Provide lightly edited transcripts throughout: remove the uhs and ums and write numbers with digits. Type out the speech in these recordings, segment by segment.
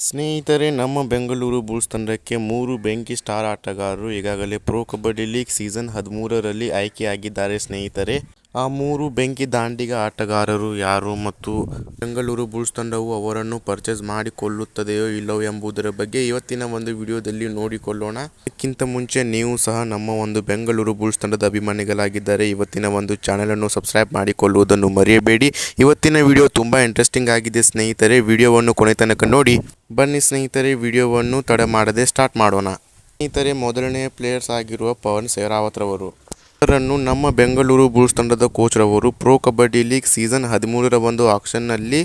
ಸ್ನೇಹಿತರೆ, ನಮ್ಮ ಬೆಂಗಳೂರು ಬುಲ್ಸ್ ತಂಡಕ್ಕೆ 3 ಬೆಂಕಿ ಸ್ಟಾರ್ ಆಟಗಾರರು ಈಗಾಗಲೇ ಪ್ರೊ ಕಬಡ್ಡಿ ಲೀಗ್ ಸೀಸನ್ 13ರಲ್ಲಿ ಆಯ್ಕೆಯಾಗಿದ್ದಾರೆ. ಸ್ನೇಹಿತರೆ, ಆ 3 ಬೆಂಕಿ ದಾಂಡಿಗ ಆಟಗಾರರು ಯಾರು ಮತ್ತು ಬೆಂಗಳೂರು ಬುಲ್ಸ್ ತಂಡವು ಅವರನ್ನು ಪರ್ಚೇಸ್ ಮಾಡಿಕೊಳ್ಳುತ್ತದೆಯೋ ಇಲ್ಲವೋ ಎಂಬುದರ ಬಗ್ಗೆ ಇವತ್ತಿನ ಒಂದು ವಿಡಿಯೋದಲ್ಲಿ ನೋಡಿಕೊಳ್ಳೋಣ. ಅದಕ್ಕಿಂತ ಮುಂಚೆ ನೀವು ಸಹ ನಮ್ಮ ಒಂದು ಬೆಂಗಳೂರು ಬುಲ್ಸ್ ತಂಡದ ಅಭಿಮಾನಿಗಳಾಗಿದ್ದರೆ ಇವತ್ತಿನ ಒಂದು ಚಾನೆಲನ್ನು ಸಬ್ಸ್ಕ್ರೈಬ್ ಮಾಡಿಕೊಳ್ಳುವುದನ್ನು ಮರೆಯಬೇಡಿ. ಇವತ್ತಿನ ವಿಡಿಯೋ ತುಂಬ ಇಂಟ್ರೆಸ್ಟಿಂಗ್ ಆಗಿದೆ ಸ್ನೇಹಿತರೆ, ವಿಡಿಯೋವನ್ನು ಕೊನೆ ತನಕ ನೋಡಿ. ಬನ್ನಿ ಸ್ನೇಹಿತರೆ, ವಿಡಿಯೋವನ್ನು ತಡ ಮಾಡದೆ ಸ್ಟಾರ್ಟ್ ಮಾಡೋಣ. ಸ್ನೇಹಿತರೆ, ಮೊದಲನೆಯ ಪ್ಲೇಯರ್ಸ್ ಆಗಿರುವ ಪವನ್ ಶೇರಾವತ್ ರವರು ಇವರನ್ನು ನಮ್ಮ ಬೆಂಗಳೂರು ಬುಲ್ಸ್ ತಂಡದ ಕೋಚ್ ರವರು ಪ್ರೊ ಕಬಡ್ಡಿ ಲೀಗ್ ಸೀಸನ್ 13ರ ಒಂದು ಆಕ್ಷನ್ನಲ್ಲಿ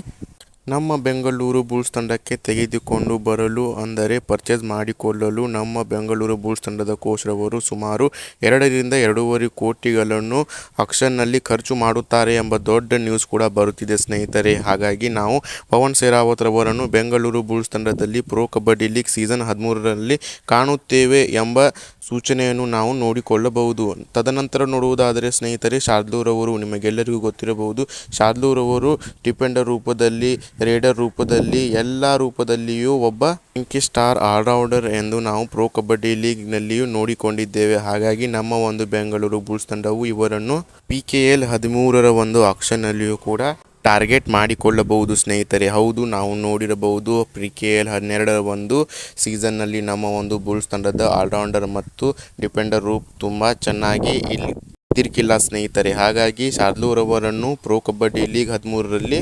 ನಮ್ಮ ಬೆಂಗಳೂರು ಬುಲ್ಸ್ ತಂಡಕ್ಕೆ ತೆಗೆದುಕೊಂಡು ಬರಲು ಅಂದರೆ ಪರ್ಚೇಸ್ ಮಾಡಿಕೊಳ್ಳಲು ನಮ್ಮ ಬೆಂಗಳೂರು ಬುಲ್ಸ್ ತಂಡದ ಕೋಚ್ ರವರು ಸುಮಾರು 2 ರಿಂದ 2.5 ಕೋಟಿಗಳನ್ನು ಆಕ್ಷನ್ನಲ್ಲಿ ಖರ್ಚು ಮಾಡುತ್ತಾರೆ ಎಂಬ ದೊಡ್ಡ ನ್ಯೂಸ್ ಕೂಡ ಬರುತ್ತಿದೆ ಸ್ನೇಹಿತರೆ. ಹಾಗಾಗಿ ನಾವು ಪವನ್ ಶೇರಾವತ್ ರವರನ್ನು ಬೆಂಗಳೂರು ಬುಲ್ಸ್ ತಂಡದಲ್ಲಿ ಪ್ರೊ ಕಬಡ್ಡಿ ಲೀಗ್ ಸೀಸನ್ 13ರಲ್ಲಿ ಕಾಣುತ್ತೇವೆ ಎಂಬ ಸೂಚನೆಯನ್ನು ನಾವು ನೋಡಿಕೊಳ್ಳಬಹುದು. ತದನಂತರ ನೋಡುವುದಾದರೆ ಸ್ನೇಹಿತರೆ, ಶಾರ್ದೂಲ್ ರವರು ನಿಮಗೆಲ್ಲರಿಗೂ ಗೊತ್ತಿರಬಹುದು. ಶಾರ್ದೂಲ್ ರವರು ಡಿಫೆಂಡರ್ ರೂಪದಲ್ಲಿ, ರೇಡರ್ ರೂಪದಲ್ಲಿ, ಎಲ್ಲ ರೂಪದಲ್ಲಿಯೂ ಒಬ್ಬ ಬೆಂಕಿ ಸ್ಟಾರ್ ಆಲ್ರೌಂಡರ್ ಎಂದು ನಾವು ಪ್ರೊ ಕಬಡ್ಡಿ ಲೀಗ್ನಲ್ಲಿಯೂ ನೋಡಿಕೊಂಡಿದ್ದೇವೆ. ಹಾಗಾಗಿ ನಮ್ಮ ಒಂದು ಬೆಂಗಳೂರು ಬುಲ್ಸ್ ತಂಡವು ಇವರನ್ನು PKL 13ರ ಒಂದು ಆಕ್ಷನ್ನಲ್ಲಿಯೂ ಕೂಡ ಟಾರ್ಗೆಟ್ ಮಾಡಿಕೊಳ್ಳಬಹುದು ಸ್ನೇಹಿತರೆ. ಹೌದು, ನಾವು ನೋಡಿರಬಹುದು PKL 12ರ ಒಂದು ಸೀಸನ್ನಲ್ಲಿ ನಮ್ಮ ಒಂದು ಬುಲ್ಸ್ ತಂಡದ ಆಲ್ರೌಂಡರ್ ಮತ್ತು ಡಿಫೆಂಡರ್ ರೂಪ್ ತುಂಬ ಚೆನ್ನಾಗಿ ಇದ್ದಿರ್ಕಿಲ್ಲ ಸ್ನೇಹಿತರೆ. ಹಾಗಾಗಿ ಶಾರ್ದೂಲ್ ರವರನ್ನು ಪ್ರೊ ಕಬಡ್ಡಿ ಲೀಗ್ 13ರಲ್ಲಿ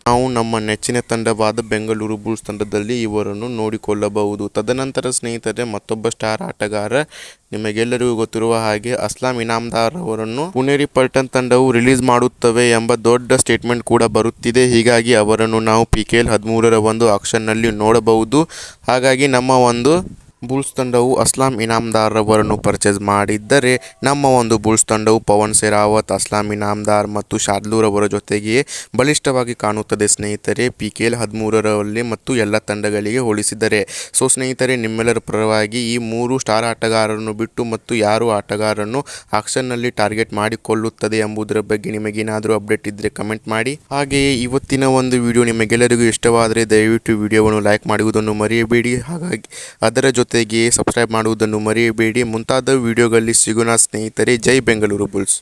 ನಾವು ನಮ್ಮ ನೆಚ್ಚಿನ ತಂಡವಾದ ಬೆಂಗಳೂರು ಬುಲ್ಸ್ ತಂಡದಲ್ಲಿ ಇವರನ್ನು ನೋಡಿಕೊಳ್ಳಬಹುದು. ತದನಂತರ ಸ್ನೇಹಿತರೆ, ಮತ್ತೊಬ್ಬ ಸ್ಟಾರ್ ಆಟಗಾರ ನಿಮಗೆಲ್ಲರಿಗೂ ಗೊತ್ತಿರುವ ಹಾಗೆ ಅಸ್ಲಾಂ ಇನಾಮ್ದಾರ್ ಅವರನ್ನು ಪುನೇರಿ ಪಲ್ಟನ್ ತಂಡವು ರಿಲೀಸ್ ಮಾಡುತ್ತವೆ ಎಂಬ ದೊಡ್ಡ ಸ್ಟೇಟ್ಮೆಂಟ್ ಕೂಡ ಬರುತ್ತಿದೆ. ಹೀಗಾಗಿ ಅವರನ್ನು ನಾವು PKL 13ರ ಒಂದು ಆಕ್ಷನ್ನಲ್ಲಿ ನೋಡಬಹುದು. ಹಾಗಾಗಿ ನಮ್ಮ ಒಂದು ಬುಲ್ಸ್ ತಂಡವು ಅಸ್ಲಾಂ ಇನಾಮ್ದಾರ್ ರವರನ್ನು ಪರ್ಚೇಸ್ ಮಾಡಿದ್ದರೆ ನಮ್ಮ ಒಂದು ಬುಲ್ಸ್ ತಂಡವು ಪವನ್ ಶೇರಾವತ್, ಅಸ್ಲಾಂ ಇನಾಮ್ದಾರ್ ಮತ್ತು ಶಾರ್ದೂಲ್ ರವರ ಜೊತೆಗೆ ಬಲಿಷ್ಠವಾಗಿ ಕಾಣುತ್ತದೆ ಸ್ನೇಹಿತರೆ PKL 13ರಲ್ಲಿ ಮತ್ತು ಎಲ್ಲ ತಂಡಗಳಿಗೆ ಹೋಲಿಸಿದರೆ. ಸೊ ಸ್ನೇಹಿತರೆ, ನಿಮ್ಮೆಲ್ಲರ ಪರವಾಗಿ ಈ 3 ಸ್ಟಾರ್ ಆಟಗಾರರನ್ನು ಬಿಟ್ಟು ಮತ್ತು ಯಾರು ಆಟಗಾರರನ್ನು ಆಕ್ಷನ್ನಲ್ಲಿ ಟಾರ್ಗೆಟ್ ಮಾಡಿಕೊಳ್ಳುತ್ತದೆ ಎಂಬುದರ ಬಗ್ಗೆ ನಿಮಗೇನಾದರೂ ಅಪ್ಡೇಟ್ ಇದ್ದರೆ ಕಮೆಂಟ್ ಮಾಡಿ. ಹಾಗೆಯೇ ಇವತ್ತಿನ ಒಂದು ವಿಡಿಯೋ ನಿಮಗೆಲ್ಲರಿಗೂ ಇಷ್ಟವಾದರೆ ದಯವಿಟ್ಟು ವಿಡಿಯೋವನ್ನು ಲೈಕ್ ಮಾಡುವುದನ್ನು ಮರೆಯಬೇಡಿ. ಹಾಗಾಗಿ ಅದರ ಜೊತೆಗೆ ಸಬ್ಸ್ಕ್ರೈಬ್ ಮಾಡುವುದನ್ನು ಮರೆಯಬೇಡಿ. ಮುಂತಾದ ವಿಡಿಯೋಗಳಲ್ಲಿ ಸಿಗೋಣ ಸ್ನೇಹಿತರೆ. ಜೈ ಬೆಂಗಳೂರು ಬುಲ್ಸ್.